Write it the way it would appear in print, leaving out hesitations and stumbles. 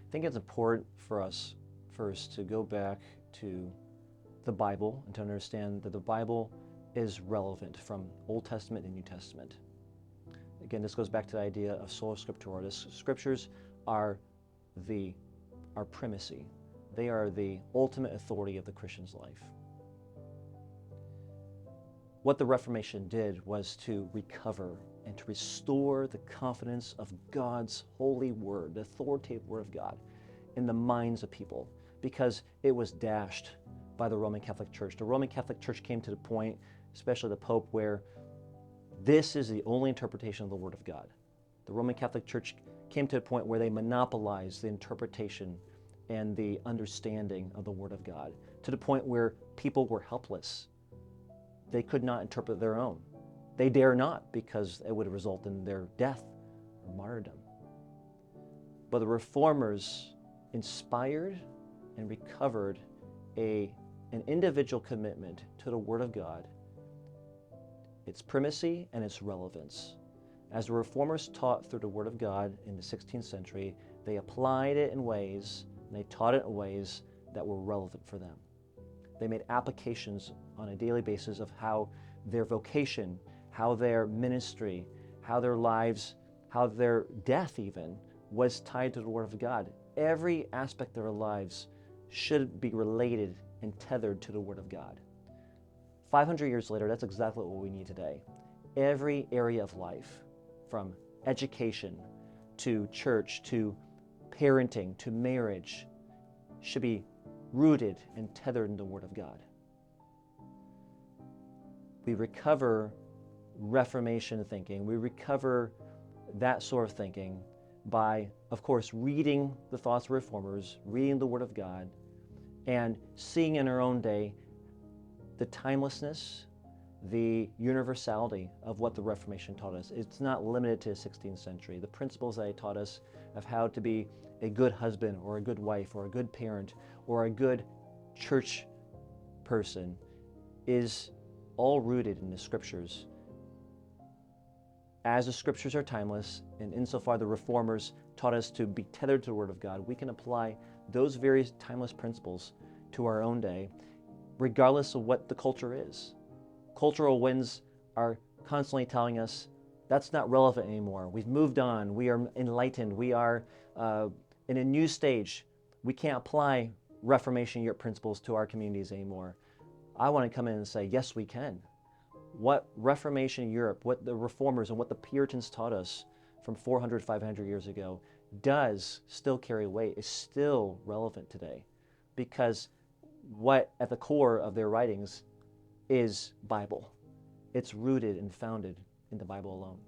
I think it's important for us first to go back to the Bible and to understand that the Bible is relevant from Old Testament and New Testament. Again, this goes back to the idea of sola scriptura. The scriptures are primacy. They are the ultimate authority of the Christian's life. What the Reformation did was to recover and to restore the confidence of God's holy word, the authoritative word of God, in the minds of people, because it was dashed by the Roman Catholic Church. The Roman Catholic Church came to the point, especially the Pope, where this is the only interpretation of the Word of God. The Roman Catholic Church came to a point where they monopolized the interpretation and the understanding of the Word of God, to the point where people were helpless. They could not interpret their own. They dare not, because it would result in their death or martyrdom. But the Reformers inspired and recovered an individual commitment to the Word of God, its primacy and its relevance. As the Reformers taught through the Word of God in the 16th century, they applied it in ways, and they taught it in ways that were relevant for them. They made applications on a daily basis of how their vocation, how their ministry, how their lives, how their death even was tied to the Word of God. Every aspect of their lives should be related and tethered to the Word of God. 500 years later, that's exactly what we need today. Every area of life, from education to church to parenting to marriage, should be rooted and tethered in the Word of God. We recover Reformation thinking. We recover that sort of thinking by, of course, reading the thoughts of Reformers, reading the Word of God, and seeing in our own day the timelessness, the universality of what the Reformation taught us. It's not limited to the 16th century. The principles that it taught us of how to be a good husband or a good wife or a good parent or a good church person is all rooted in the Scriptures. As the Scriptures are timeless, and insofar the Reformers taught us to be tethered to the Word of God, we can apply those various timeless principles to our own day, regardless of what the culture is. Cultural winds are constantly telling us that's not relevant anymore. We've moved on. We are enlightened. We are in a new stage. We can't apply Reformation Europe principles to our communities anymore. I want to come in and say, yes, we can. What Reformation Europe, what the Reformers and what the Puritans taught us from 400, 500 years ago does still carry weight, is still relevant today, because what at the core of their writings is Bible. It's rooted and founded in the Bible alone.